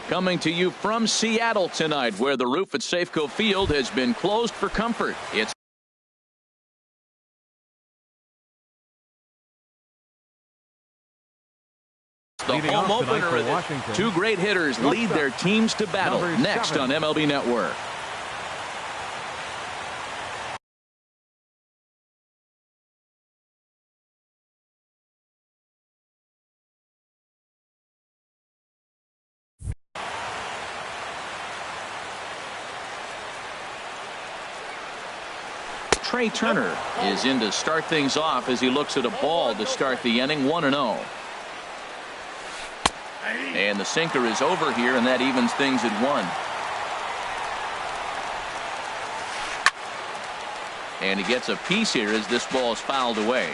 Coming to you from Seattle tonight, where the roof at Safeco Field has been closed for comfort. It's the home opener. Two great hitters lead their teams to battle next on MLB Network. Trey Turner is in to start things off as he looks at a ball to start the inning. 1-0. And the sinker is over here, and that evens things at 1. And he gets a piece here as this ball is fouled away.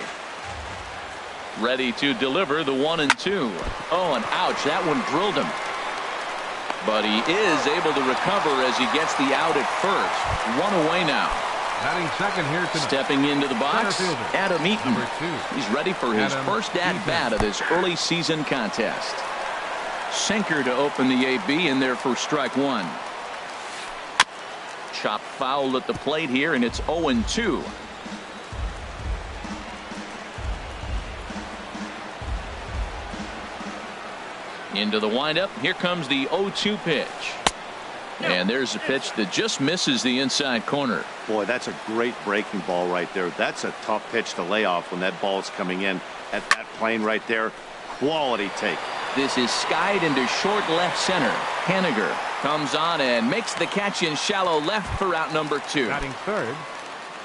Ready to deliver the 1-2. Oh, and ouch, that one drilled him. But he is able to recover as he gets the out at first. 1 away now. Batting second here tonight. Stepping into the box, Adam Eaton. He's ready for his first at-bat of this early season contest. Sinker to open the AB in there for strike 1. Chop foul at the plate here, and it's 0-2. Into the windup. Here comes the 0-2 pitch. And there's a pitch that just misses the inside corner. Boy, that's a great breaking ball right there. That's a tough pitch to lay off when that ball's coming in at that plane right there. Quality take. This is skied into short left center. Haniger comes on and makes the catch in shallow left for out number 2. Batting third.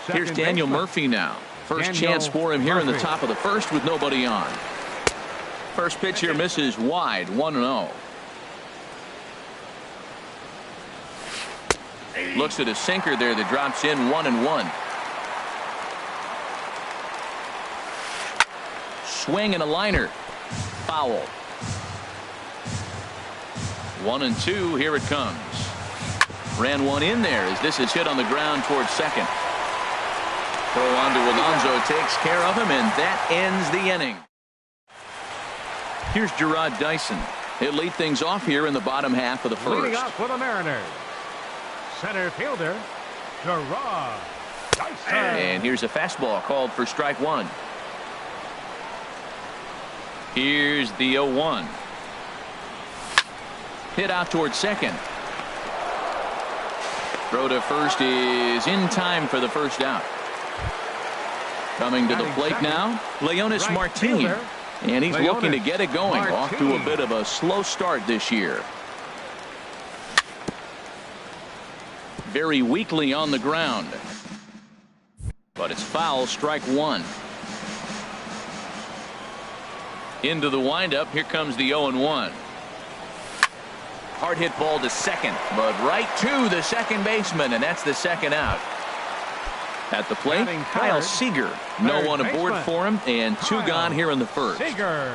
Here's Daniel Murphy now. First chance for him here in the top of the first with nobody on. First pitch here misses wide. 1-0. Looks at a sinker there that drops in. 1-1. Swing and a liner. Foul. 1-2. Here it comes. Ran one in there as this is hit on the ground towards second. Throw on to Alonso, takes care of him, and that ends the inning. Here's Gerard Dyson. He'll lead things off here in the bottom half of the first. Leading off for the Mariners, center fielder Gerard Dyson. And here's a fastball called for strike 1. Here's the 0-1. Hit out towards second. Throw to first is in time for the first out. Coming to the plate now, Leonis Martin. And he's looking to get it going. Off to a bit of a slow start this year. Very weakly on the ground. But it's foul, strike 1. Into the windup. Here comes the 0-1. Hard hit ball to second, but right to the second baseman, and that's the second out. At the plate, Kyle Seager. No one aboard for him, and 2 gone here in the first. Seager.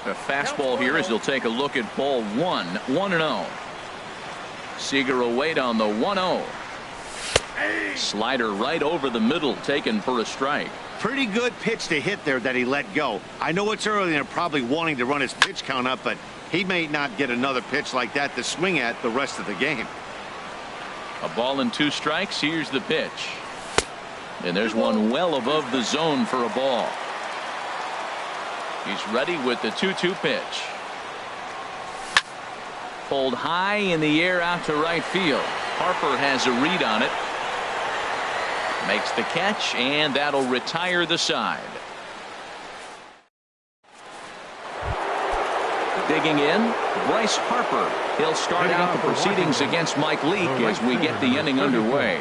A fastball here as he'll take a look at ball 1. 1-0. Seager will wait on the 1-0. Slider right over the middle, taken for a strike. Pretty good pitch to hit there that he let go. I know it's early and they're probably wanting to run his pitch count up, but he may not get another pitch like that to swing at the rest of the game. A ball and 2 strikes. Here's the pitch. And there's one well above the zone for a ball. He's ready with the 2-2 pitch. Pulled high in the air out to right field. Harper has a read on it. Makes the catch, and that'll retire the side. Digging in, Bryce Harper. He'll start out the proceedings against Mike Leake as we get the inning underway.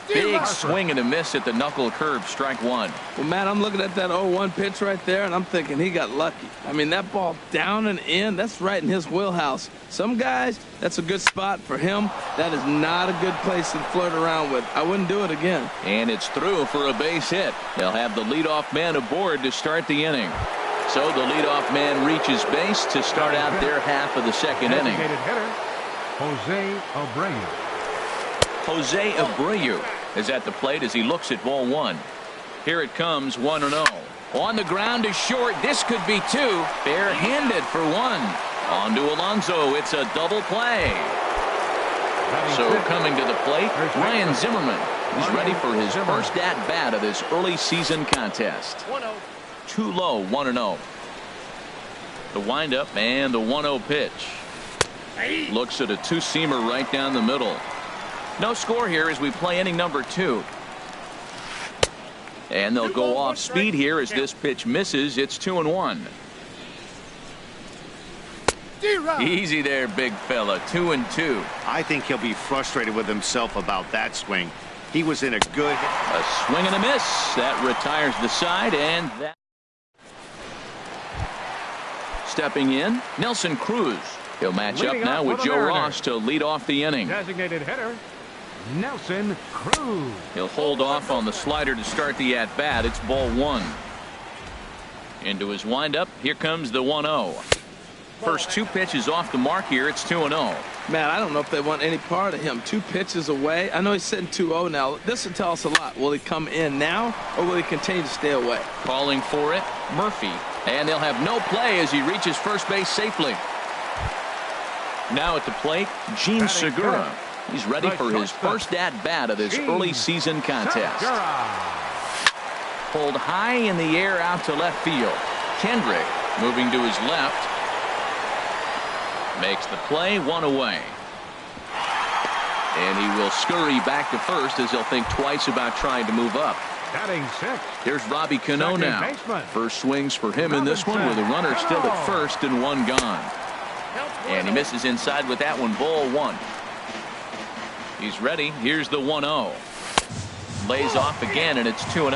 Big swing and a miss at the knuckle curve, strike 1. Well, Matt, I'm looking at that 0-1 pitch right there, and I'm thinking he got lucky. I mean, that ball down and in, that's right in his wheelhouse. Some guys, that's a good spot. For him, that is not a good place to flirt around with. I wouldn't do it again. And it's through for a base hit. They'll have the leadoff man aboard to start the inning. So the leadoff man reaches base to start out their half of the second inning. Jose Abreu. Jose Abreu is at the plate as he looks at ball 1. Here it comes, 1-0. On the ground to short. This could be 2. Barehanded for 1. On to Alonso. It's a double play. So coming to the plate, Ryan Zimmerman. He's ready for his first at-bat of this early season contest. Too low, 1-0. The windup and the 1-0 pitch. Looks at a two-seamer right down the middle. No score here as we play inning number 2. And they'll go off speed here as this pitch misses. It's 2-1. Easy there, big fella. 2-2. I think he'll be frustrated with himself about that swing. He was in a good... A swing and a miss. That retires the side, and that... Stepping in, Nelson Cruz. He'll match up now with Joe Ross to lead off the inning. Designated hitter, Nelson Cruz. He'll hold off on the slider to start the at-bat. It's ball 1. Into his windup. Here comes the 1-0. First 2 pitches off the mark here. It's 2-0. Man, I don't know if they want any part of him. 2 pitches away. I know he's sitting 2-0 now. This will tell us a lot. Will he come in now, or will he continue to stay away? Calling for it, Murphy. And they'll have no play as he reaches first base safely. Now at the plate, Gene Segura. He's ready for his first at-bat of this early season contest. Pulled high in the air out to left field. Kendrick moving to his left. Makes the play, 1 away. And he will scurry back to first as he'll think twice about trying to move up. Batting 6. Here's Robbie Cano now. First swings for him in this one with a runner still at first and 1 gone. And he misses inside with that one. Ball 1. He's ready. Here's the 1-0. Lays off again, and it's 2-0.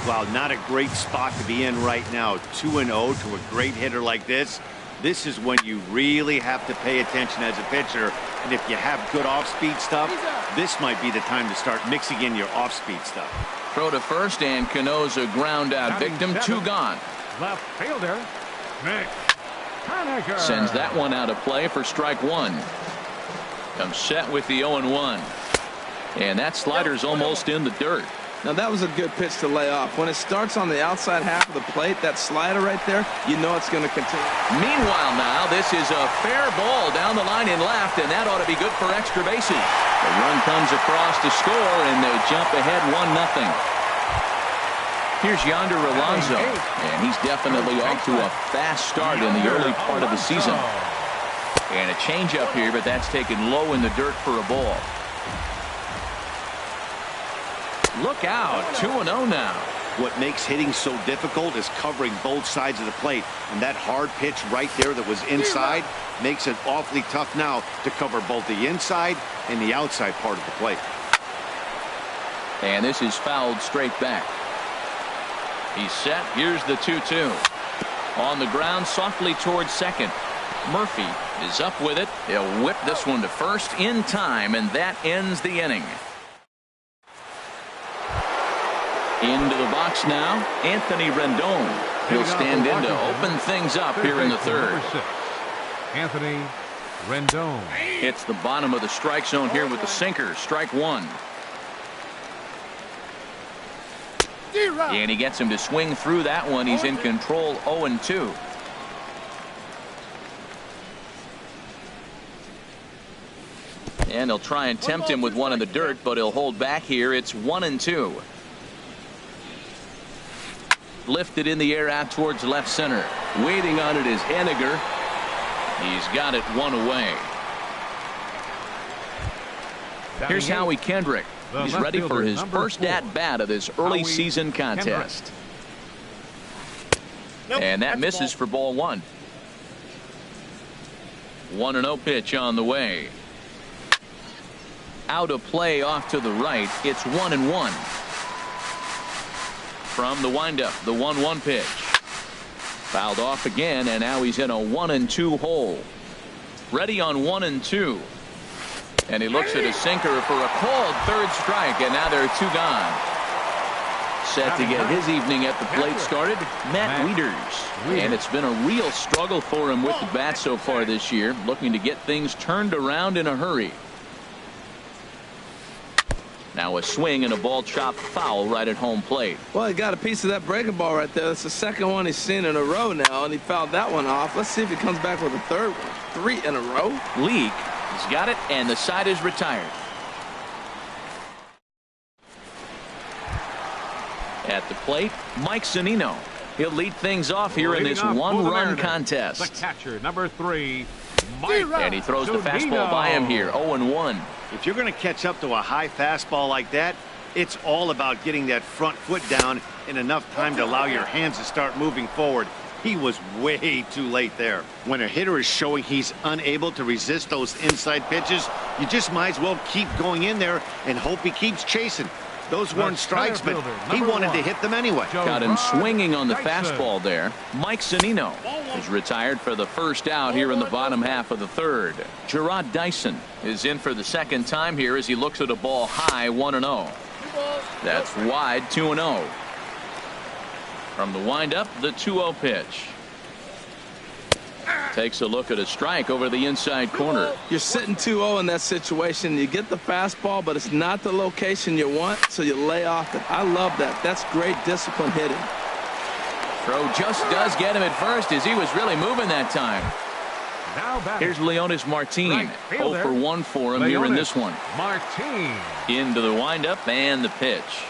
Wow, not a great spot to be in right now. 2-0 to a great hitter like this. This is when you really have to pay attention as a pitcher. And if you have good off-speed stuff, this might be the time to start mixing in your off-speed stuff. Throw to first, and Cano's a ground-out victim. 2 gone. Left fielder, Nick Haniger. Sends that one out of play for strike 1. Comes set with the 0-1. And that slider's almost in the dirt. Now, that was a good pitch to lay off. When it starts on the outside half of the plate, that slider right there, you know it's going to continue. Meanwhile now, this is a fair ball down the line in left, and that ought to be good for extra bases. The run comes across to score, and they jump ahead 1-0. Here's Yonder Alonso, and he's definitely off to a fast start in the early part of the season. And a changeup here, but that's taken low in the dirt for a ball. Look out, 2-0 now. What makes hitting so difficult is covering both sides of the plate. And that hard pitch right there that was inside makes it awfully tough now to cover both the inside and the outside part of the plate. And this is fouled straight back. He's set. Here's the 2-2. On the ground, softly towards second. Murphy is up with it. He'll whip this one to first in time, and that ends the inning. Into the box now, Anthony Rendon. He'll stand in to open things up here in the 3rd. Anthony Rendon. Hits the bottom of the strike zone here with the sinker. Strike 1. And he gets him to swing through that one. He's in control, 0-2. And he'll try and tempt him with one in the dirt, but he'll hold back here. It's 1-2. Lifted in the air out towards left center. Waiting on it is Haniger. He's got it 1 away. Here's Howie Kendrick. He's ready for his first at-bat of this early season contest. And that misses for ball 1. 1-0 pitch on the way. Out of play off to the right. It's 1-1. From the windup, the 1-1 pitch. Fouled off again, and now he's in a 1-2 hole. Ready on 1-2. And he looks at a sinker for a called 3rd strike, and now there are 2 gone. Set to get his evening at the plate started, Matt Wieters. And it's been a real struggle for him with the bat so far this year, looking to get things turned around in a hurry. Now a swing and a ball chopped foul right at home plate. Well, he got a piece of that breaking ball right there. That's the second one he's seen in a row now, and he fouled that one off. Let's see if he comes back with a third one. 3 in a row. Leake has got it, and the side is retired. At the plate, Mike Zunino. He'll lead things off here in this one-run contest. The catcher, number 3, Mike. And he throws the fastball by him here, 0-1. If you're going to catch up to a high fastball like that, it's all about getting that front foot down in enough time to allow your hands to start moving forward. He was way too late there. When a hitter is showing he's unable to resist those inside pitches, you just might as well keep going in there and hope he keeps chasing. Those weren't strikes, but he wanted to hit them anyway. Got him swinging on the fastball there. Mike Zunino is retired for the first out here in the bottom half of the third. Gerard Dyson is in for the second time here as he looks at a ball high, 1-0. That's wide, 2-0. From the windup, the 2-0 pitch. Takes a look at a strike over the inside corner. You're sitting 2-0 in that situation. You get the fastball, but it's not the location you want, so you lay off it. I love that. That's great discipline hitting. Throw just does get him at first as he was really moving that time. Here's Leonis Martin. Right 0 for 1 for him here in this one. Martin. Into the windup and the pitch.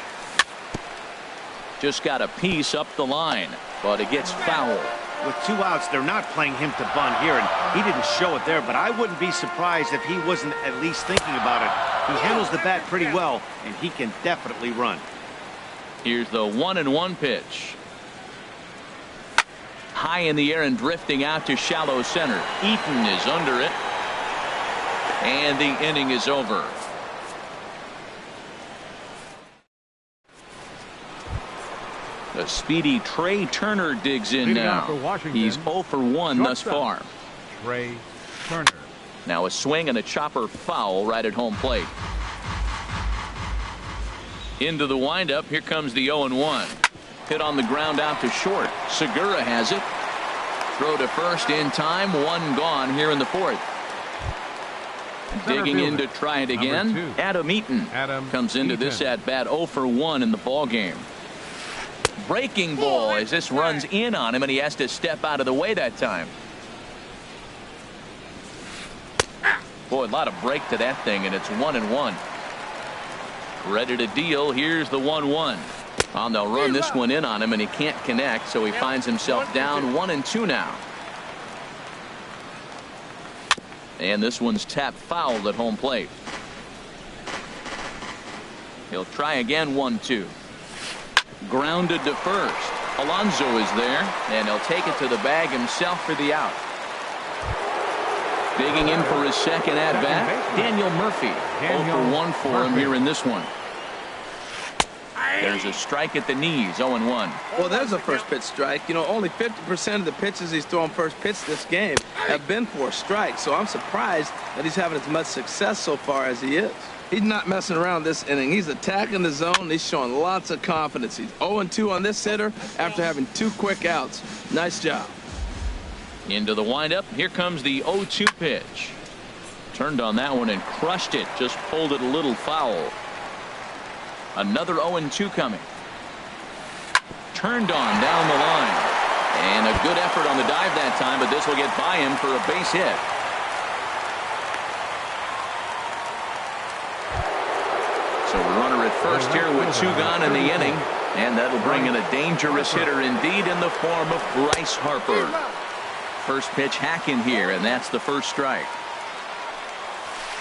Just got a piece up the line, but it gets foul. With 2 outs, they're not playing him to bunt here, and he didn't show it there, but I wouldn't be surprised if he wasn't at least thinking about it. He handles the bat pretty well, and he can definitely run. Here's the 1-1 pitch. High in the air and drifting out to shallow center. Eaton is under it, and the inning is over. The speedy Trey Turner digs in now. He's 0 for 1 thus far. Trey Turner. Now a swing and a chopper foul right at home plate. Into the windup. Here comes the 0-1. Hit on the ground out to short. Segura has it. Throw to first in time. 1 gone here in the fourth. Digging in to try it again. Adam Eaton comes into this at bat 0 for 1 in the ball game. Breaking ball as this runs in on him, and he has to step out of the way that time. Boy, a lot of break to that thing, and it's 1-1. Ready to deal. Here's the 1-1. And they'll run this one in on him, and he can't connect, so he finds himself down 1-2 now. And this one's tapped foul at home plate. He'll try again. 1-2. Grounded to first. Alonso is there, and he'll take it to the bag himself for the out. Digging in for his second at bat, Daniel Murphy. 0 for 1 for him here in this one. There's a strike at the knees. 0-1. Well, there's a first pitch strike. You know, only 50% of the pitches he's throwing first pitch this game have been for a strike, so I'm surprised that he's having as much success so far as he is. He's not messing around this inning. He's attacking the zone. He's showing lots of confidence. He's 0-2 on this hitter after having 2 quick outs. Nice job. Into the windup. Here comes the 0-2 pitch. Turned on that one and crushed it. Just pulled it a little foul. Another 0-2 coming. Turned on down the line. And a good effort on the dive that time, but this will get by him for a base hit. So runner at first here with 2 gone in the inning, and that'll bring in a dangerous hitter indeed in the form of Bryce Harper. First pitch hack in here, and that's the first strike.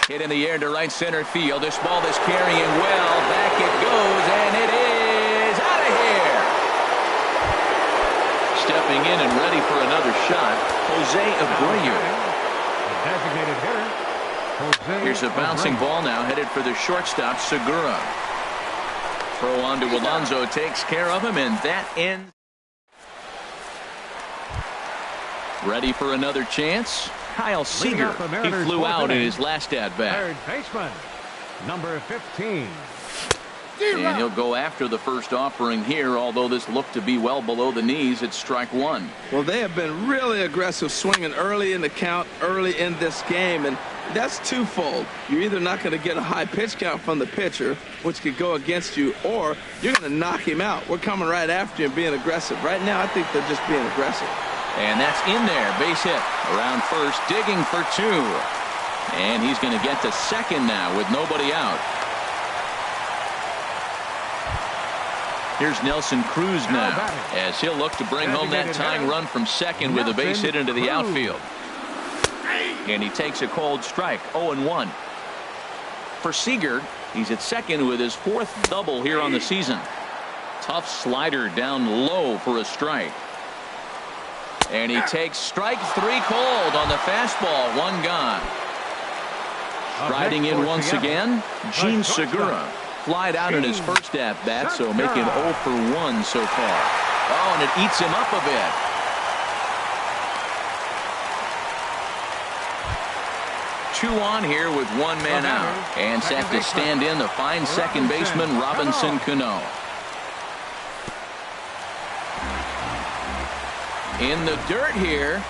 Hit in the air to right center field. This ball is carrying well. Back it goes, and it is out of here. Stepping in and ready for another shot, Jose Abreu. Designated hitter. Here's a bouncing ball now headed for the shortstop, Segura. Throw on to Alonso, takes care of him, and that ends. Ready for another chance? Kyle Seager. He flew out in his last at bat. Third baseman, number 15. And he'll go after the first offering here, although this looked to be well below the knees. It's strike 1. Well, they have been really aggressive swinging early in the count, early in this game, and that's twofold. You're either not going to get a high pitch count from the pitcher, which could go against you, or you're going to knock him out. We're coming right after you and being aggressive. Right now, I think they're just being aggressive. And that's in there. Base hit. Around first, digging for 2. And he's going to get to second now with nobody out. Here's Nelson Cruz now, as he'll look to bring home that tying run from second with a base hit into the outfield. And he takes a cold strike, 0-1. For Seager, he's at second with his 4th double here on the season. Tough slider down low for a strike. And he takes strike 3 cold on the fastball, 1 gone. Striding in once again, Gene Segura. Flied out in his first at-bat, so making 0 for 1 so far. Oh, and it eats him up a bit. Two on here with 1 man out. And set to stand in the fine second baseman, Robinson Cano. In the dirt here.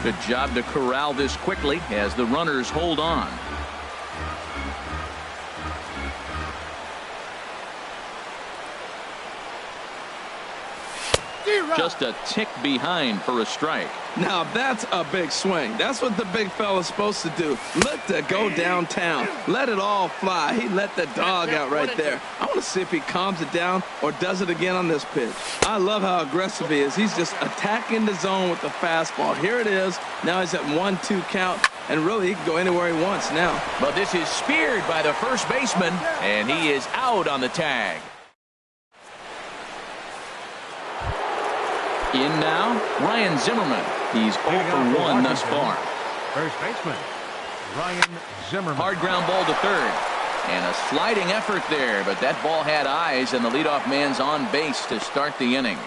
Good job to corral this quickly as the runners hold on. Just a tick behind for a strike. Now that's a big swing. That's what the big fella's supposed to do. Let that go downtown. Let it all fly. He let the dog out right there. I want to see if he calms it down or does it again on this pitch. I love how aggressive he is. He's just attacking the zone with the fastball. Here it is. Now he's at 1-2 count. And really, he can go anywhere he wants now. But this is speared by the first baseman, and he is out on the tag. In now, Ryan Zimmerman. He's 0 for 1 thus far. First baseman, Ryan Zimmerman. Hard ground ball to third. And a sliding effort there, but that ball had eyes, and the leadoff man's on base to start the inning.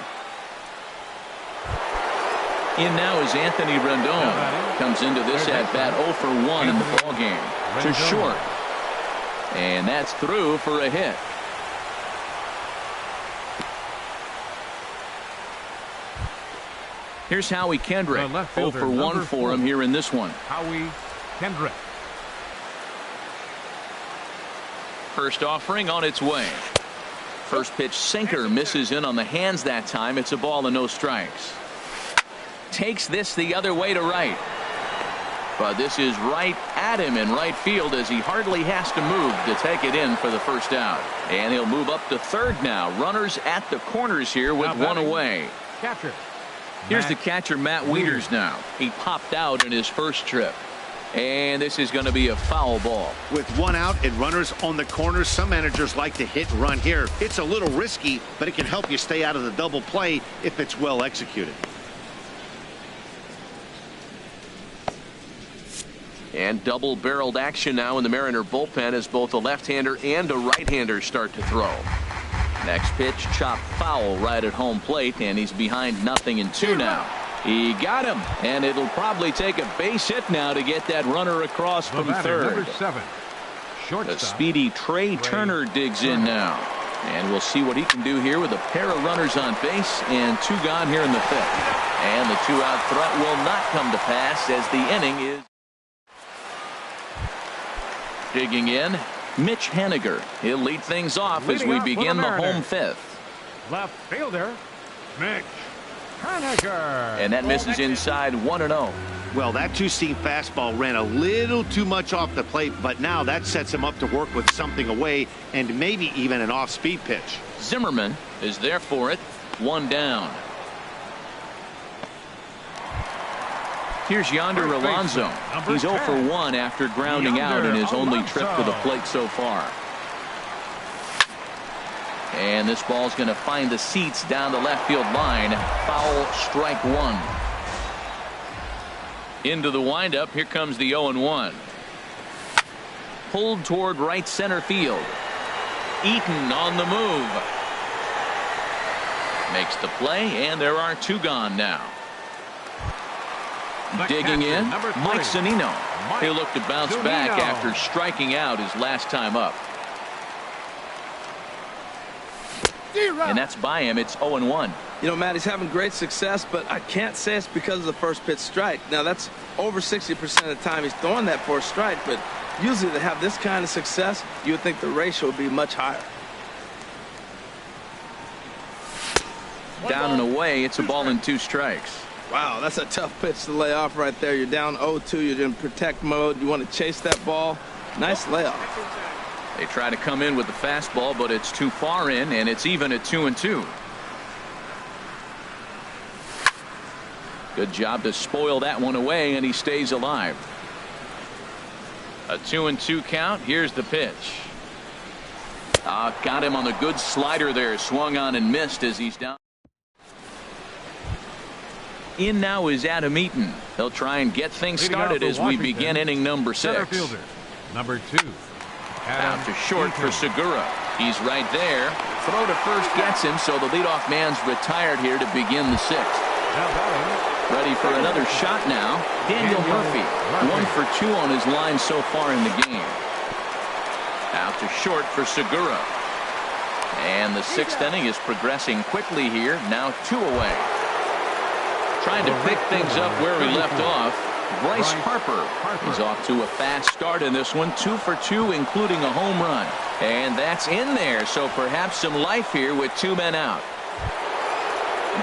In now is Anthony Rendon. Comes into this at-bat 0 for 1 in the ballgame. To short. And that's through for a hit. Here's Howie Kendrick. 0 for 1 for him here in this one. Howie Kendrick. First offering on its way. First pitch sinker misses in on the hands that time. It's a ball and no strikes. Takes this the other way to right. But this is right at him in right field as he hardly has to move to take it in for the first out. And he'll move up to third now. Runners at the corners here with 1 away. Catcher. Here's the catcher, Matt Wieters now. He popped out in his first trip. And this is going to be a foul ball. With 1 out and runners on the corners, some managers like to hit and run here. It's a little risky, but it can help you stay out of the double play if it's well executed. And double-barreled action now in the Mariner bullpen as both a left-hander and a right-hander start to throw. Next pitch, chopped foul right at home plate, and he's behind 0-2 now. He got him, and it'll probably take a base hit now to get that runner across from third. Number 7, shortstop. The speedy Trey Turner digs in now. And we'll see what he can do here with a pair of runners on base and 2 gone here in the 5th. And the 2-out threat will not come to pass as the inning is. Digging in, Mitch Haniger. He'll lead things off as we begin the home 5th. Left fielder, Mitch Haniger. And that misses inside 1-0. Well, that two-seam fastball ran a little too much off the plate, but now that sets him up to work with something away and maybe even an off-speed pitch. Zimmerman is there for it. 1 down. Here's Yonder Alonso. He's 0 for 1 after grounding out in his only trip to the plate so far. And this ball's going to find the seats down the left field line. Foul, strike 1. Into the windup. Here comes the 0-1. Pulled toward right center field. Eaton on the move. Makes the play, and there are 2 gone now. Digging in, Mike Zunino. He'll look to bounce back after striking out his last time up. and that's by him. It's 0-1. You know, Matt, he's having great success, but I can't say it's because of the first pitch strike. Now, that's over 60% of the time he's throwing that for a strike, but usually to have this kind of success, you would think the ratio would be much higher. Down and away, it's a ball and 2 strikes. Wow, that's a tough pitch to lay off right there. You're down 0-2. You're in protect mode. You want to chase that ball. Nice layoff. They try to come in with the fastball, but it's too far in, and it's even at 2-2. Good job to spoil that one away, and he stays alive. A 2-2 count. Here's the pitch. Got him on the good slider there. Swung on and missed as he's down. In now is Adam Eaton. He'll try and get things started as we begin inning number 6. Center fielder, number 2. Out to short for Segura. He's right there. Throw to first gets him, so the leadoff man's retired here to begin the 6th. Ready for another shot now. Daniel Murphy. 1 for 2 on his line so far in the game. Out to short for Segura. And the 6th inning is progressing quickly here. Now 2 away. Trying to pick things up where we left off. Bryce Harper. He's off to a fast start in this one. 2 for 2, including a home run. And that's in there, so perhaps some life here with 2 men out.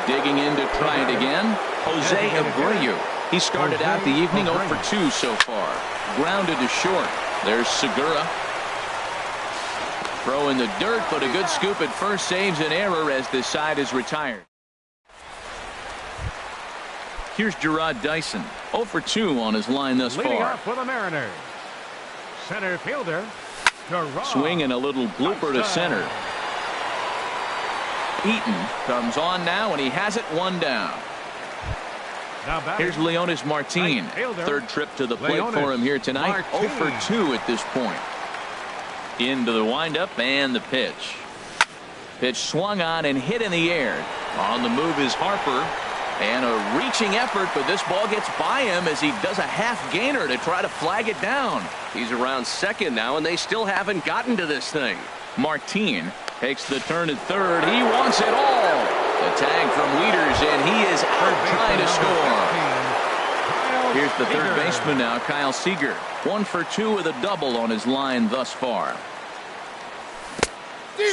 Digging in to try it again, Jose Abreu. He started out the evening 0 for 2 so far. Grounded to short. There's Segura. Throw in the dirt, but a good scoop at first saves an error as this side is retired. Here's Gerard Dyson. 0 for 2 on his line thus Leading far. off for the Mariners, center fielder, Gerard. Swing and a little blooper to center. Eaton comes on now, and he has it 1 down. Here's Leonis Martin. 3rd trip to the plate for him here tonight. 0 for 2 at this point. Into the windup and the pitch. Pitch swung on and hit in the air. On the move is Harper. And a reaching effort, but this ball gets by him as he does a half gainer to try to flag it down. He's around second now, and they still haven't gotten to this thing. Martin takes the turn at third. He wants it all. The tag from Wieters, and he is out trying to score. Here's the third baseman now, Kyle Seager. 1 for 2 with a double on his line thus far.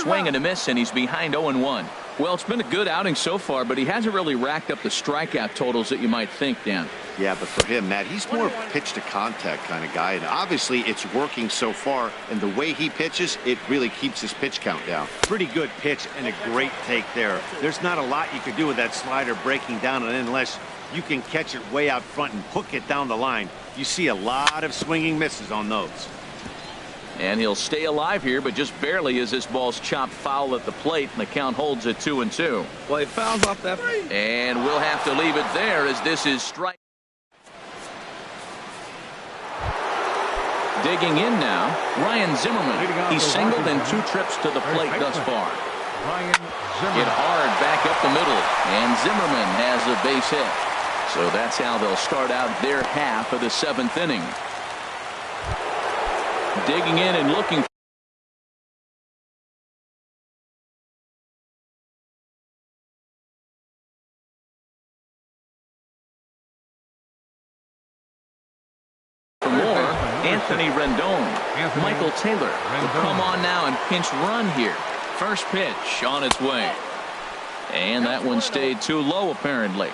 Swing and a miss, and he's behind 0-1. Well, it's been a good outing so far, but he hasn't really racked up the strikeout totals that you might think, Dan. Yeah, but for him, Matt, he's more pitch to contact kind of guy, and obviously it's working so far, and the way he pitches, it really keeps his pitch count down. Pretty good pitch and a great take there. There's not a lot you could do with that slider breaking down, and unless you can catch it way out front and hook it down the line, you see a lot of swinging misses on those. And he'll stay alive here, but just barely as this ball's chopped foul at the plate, and the count holds at 2-2. Well, he fouls off that. And we'll have to leave it there as this is strike. Digging in now, Ryan Zimmerman. He's singled in 2 trips to the plate thus far. Hit hard back up the middle, and Zimmerman has a base hit. So that's how they'll start out their half of the 7th inning. Digging in and looking for more. Anthony Rendon. Michael Taylor will come on now and pinch run here. First pitch on its way. And that one stayed too low apparently.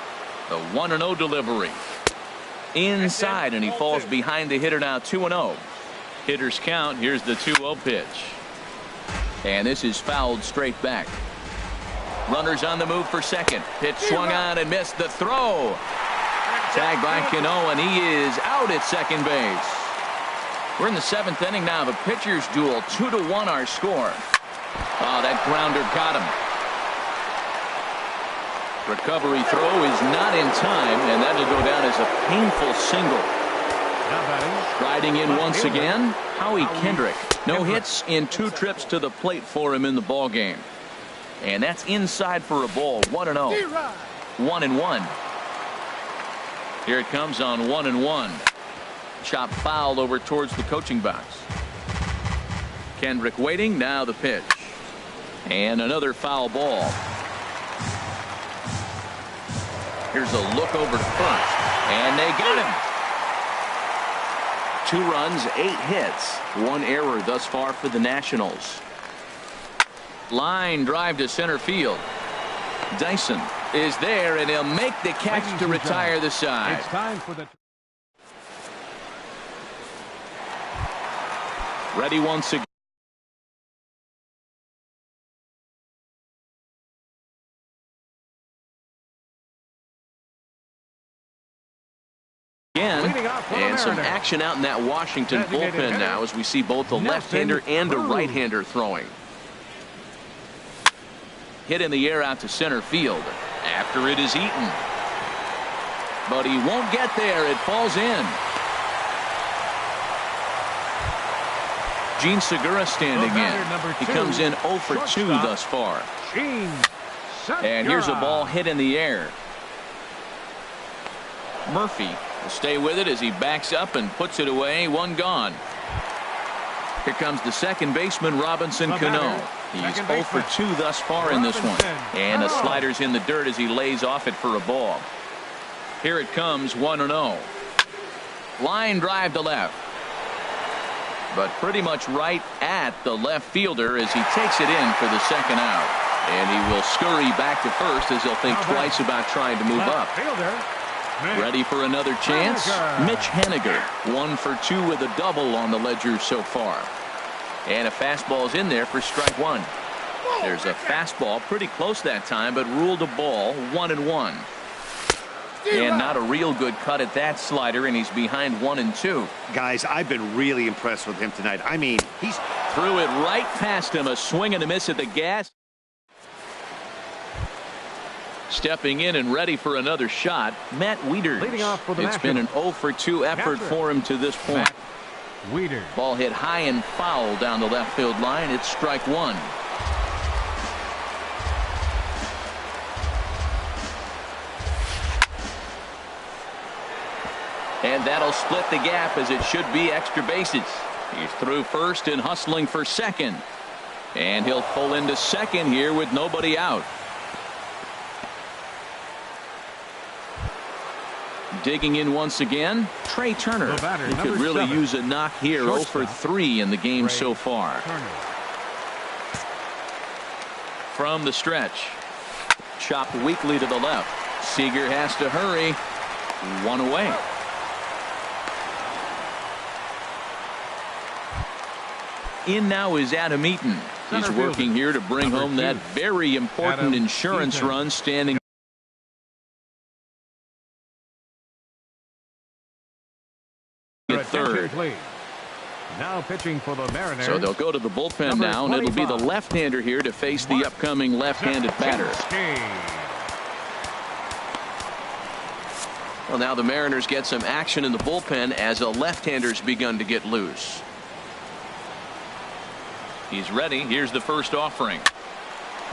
The 1-0 delivery. Inside, and he falls behind the hitter now. 2-0. Hitters count. Here's the 2-0 pitch. And this is fouled straight back. Runners on the move for second. Pitch swung on and missed the throw. Tagged by Cano, and he is out at second base. We're in the 7th inning now. The pitchers duel. 2-1 our score. Oh, that grounder got him. Recovery throw is not in time, and that'll go down as a painful single. Riding in once again, Howie Kendrick. No hits in 2 trips to the plate for him in the ball game. And that's inside for a ball. 1-0. 1-1. Here it comes on 1-1. Chop foul over towards the coaching box. Kendrick waiting. Now the pitch. And another foul ball. Here's a look over to first. And they got him. 2 runs, 8 hits. 1 error thus far for the Nationals. Line drive to center field. Dyson is there, and he'll make the catch to retire the side. It's time for the... Ready once again. And some action out in that Washington bullpen now as we see both a left-hander and a right-hander throwing. Hit in the air out to center field after it is eaten. But he won't get there. It falls in. Gene Segura standing in. He comes in 0 for 2 thus far. And here's a ball hit in the air. Murphy will stay with it as he backs up and puts it away. 1 gone. Here comes the second baseman, Robinson Cano. He's 0 for 2 thus far in this one. And the slider's in the dirt as he lays off it for a ball. Here it comes, 1-0. Line drive to left. But pretty much right at the left fielder as he takes it in for the second out. And he will scurry back to first as he'll think twice about trying to move up. Ready for another chance? Mitch Haniger, 1 for 2 with a double on the ledger so far. And a fastball's in there for strike 1. There's a fastball pretty close that time, but ruled a ball, 1-1. And not a real good cut at that slider, and he's behind 1-2. Guys, I've been really impressed with him tonight. I mean, he's threw it right past him. A swing and a miss at the gas. Stepping in and ready for another shot, Matt Wieters. It's been an 0 for 2 effort for him to this point. Ball hit high and foul down the left field line. It's strike 1. And that'll split the gap as it should be extra bases. He's through first and hustling for second. And he'll pull into second here with nobody out. Digging in once again, Trey Turner. He could really use a knock here. 0 for 3 in the game so far. From the stretch. Chopped weakly to the left. Seager has to hurry. 1 away. In now is Adam Eaton. He's working here to bring home that very important insurance run, standing at third. Now pitching for the Mariners. So they'll go to the bullpen now, and it'll be the left-hander here to face the upcoming left-handed batter. Well, now the Mariners get some action in the bullpen as a left-hander's begun to get loose. He's ready. Here's the first offering.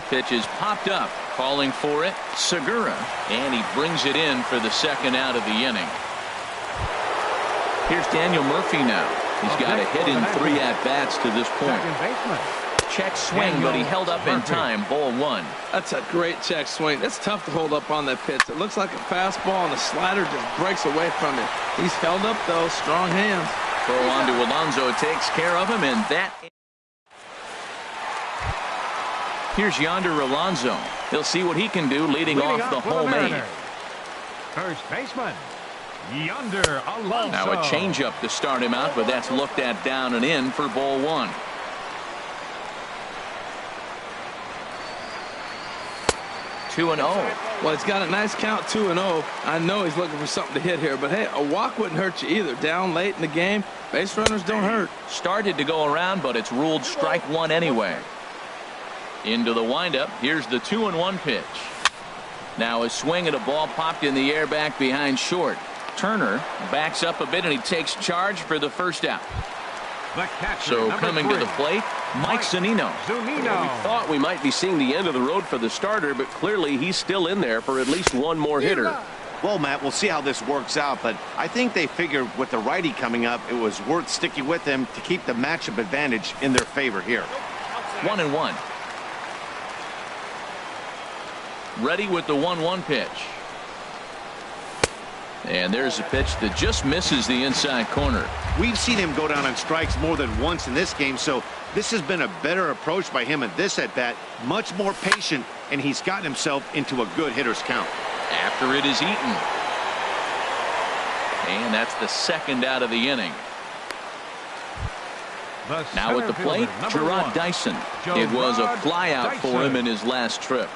Pitch is popped up. Calling for it, Segura. And he brings it in for the second out of the inning. Here's Daniel Murphy now. He's got a hit in 3 at-bats to this point. Check swing, but he held up in time. Ball 1. That's a great check swing. That's tough to hold up on that pitch. It looks like a fastball, and the slider just breaks away from it. He's held up, though. Strong hands. Throw on to Alonso. Takes care of him, and that... Here's Yonder Alonso. He'll see what he can do leading off the home 8. First baseman, Yonder Alonso. Now a changeup to start him out, but that's looked at down and in for ball 1. Two and 0. Well, he's got a nice count, 2-0. I know he's looking for something to hit here, but hey, a walk wouldn't hurt you either. Down late in the game, base runners don't hurt. Started to go around, but it's ruled strike 1 anyway. Into the windup. Here's the 2-1 pitch. Now a swing at a ball popped in the air back behind short. Turner backs up a bit and he takes charge for the first out. So coming to the plate, Mike Zunino. We thought we might be seeing the end of the road for the starter, but clearly he's still in there for at least one more hitter. Well, Matt, we'll see how this works out, but I think they figured with the righty coming up, it was worth sticking with them to keep the matchup advantage in their favor here. 1-1. Ready with the 1-1 pitch. And there's a pitch that just misses the inside corner. We've seen him go down on strikes more than once in this game, so this has been a better approach by him at this at-bat. Much more patient, and he's gotten himself into a good hitter's count. After it is eaten. And that's the second out of the inning. Now at the plate, Gerard Dyson. It was a flyout for him in his last trip.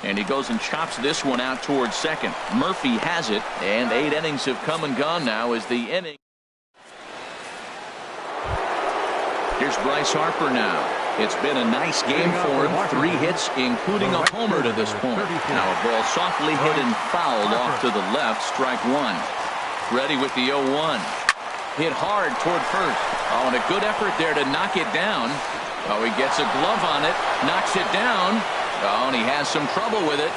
And he goes and chops this one out towards second. Murphy has it, and 8 innings have come and gone now as the inning. Here's Bryce Harper now. It's been a nice game for him. 3 hits, including a homer to this point. Now a ball softly hit and fouled off to the left. Strike 1. Ready with the 0-1. Hit hard toward first. Oh, and a good effort there to knock it down. Oh, he gets a glove on it, knocks it down. Oh, and he has some trouble with it.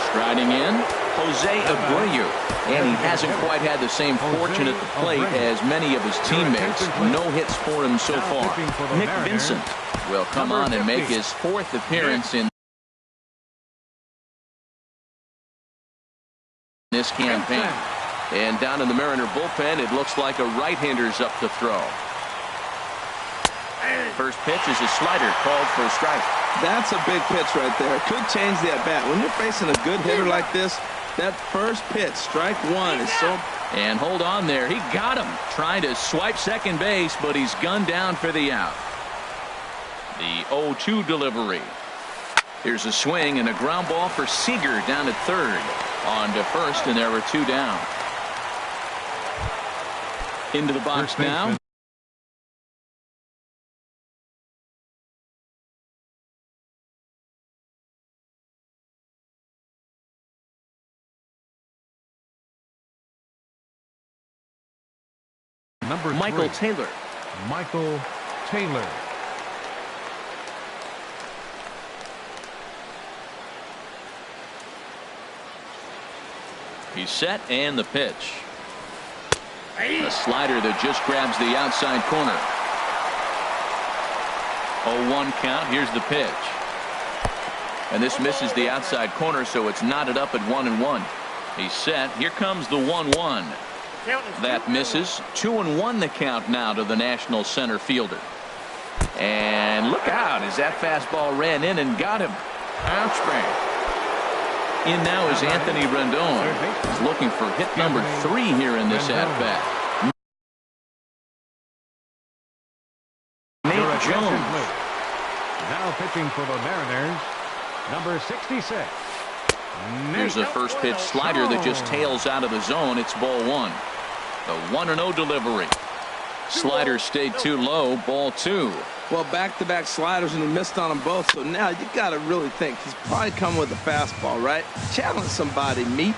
Striding in, Jose Abreu. And he hasn't quite had the same fortune at the plate as many of his teammates. No hits for him so far. Nick Vincent will come on and make his 4th appearance in this campaign. And down in the Mariner bullpen, it looks like a right-hander's up to throw. First pitch is a slider called for a strike. That's a big pitch right there. It could change the at-bat. When you're facing a good hitter like this, that first pitch, strike 1, is so... And hold on there. He got him. Trying to swipe second base, but he's gunned down for the out. The 0-2 delivery. Here's a swing and a ground ball for Seager down at third. On to first, and there were 2 down. Into the box now. Michael Taylor. Michael Taylor. He's set, and the pitch. A slider that just grabs the outside corner. 0-1 count. Here's the pitch. And this misses the outside corner, so it's knotted up at 1-1. He's set. Here comes the 1-1. That misses. 2-1 the count now to the National center fielder. And look out as that fastball ran in and got him. Ouch, man. In now is Anthony Rendon. He's looking for hit number 3 here in this at-bat. Nate Jones. Now pitching for the Mariners, number 66. Here's a first pitch slider that just tails out of the zone. It's ball 1. The 1-0 delivery. Slider stayed too low. Ball 2. Well, back-to-back sliders, and he missed on them both. So now you got to really think. He's probably coming with a fastball, right? Challenge somebody, meat.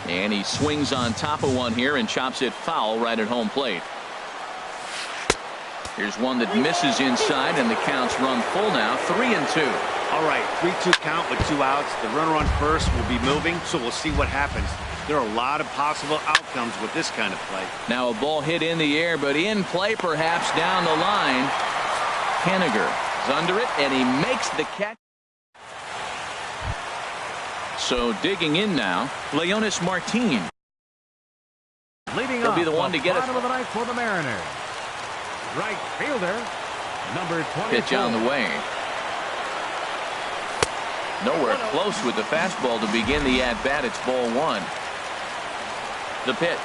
And he swings on top of one here and chops it foul right at home plate. Here's one that misses inside, and the counts run full now. 3-2. All right, 3-2 count with 2 outs. The runner on first will be moving, so we'll see what happens. There are a lot of possible outcomes with this kind of play. Now a ball hit in the air, but in play perhaps down the line. Henniger is under it, and he makes the catch. So digging in now, Leonis Martin. Leading He'll be the one to get it. Bottom of the ninth for the Mariners. Right fielder, number 24. Pitch on the way. Nowhere close with the fastball to begin the at-bat. It's ball 1. The pitch.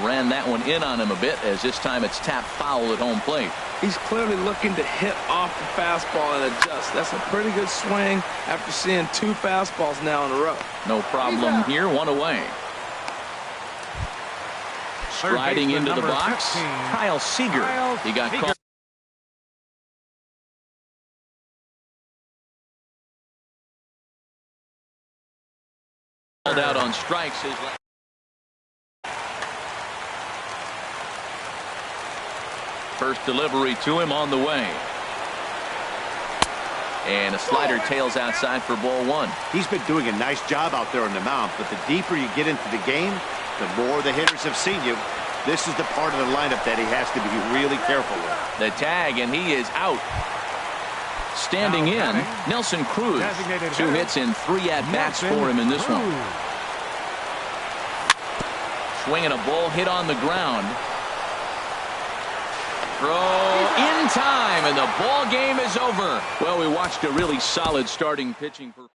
Ran that one in on him a bit, as this time it's tapped foul at home plate. He's clearly looking to hit off the fastball and adjust. That's a pretty good swing after seeing 2 fastballs now in a row. No problem here. 1 away. Striding into the box, 15, Kyle Seager. He got called. Called out on strikes. First delivery to him on the way. And a slider tails outside for ball one. He's been doing a nice job out there on the mound, but the deeper you get into the game, the more the hitters have seen you. This is the part of the lineup that he has to be really careful with. The tag, and he is out. Standing in, Nelson Cruz. 2 hits and 3 at-bats for him in this one. Swinging a ball hit on the ground. Throw in time, and the ball game is over. Well, we watched a really solid starting pitching performance.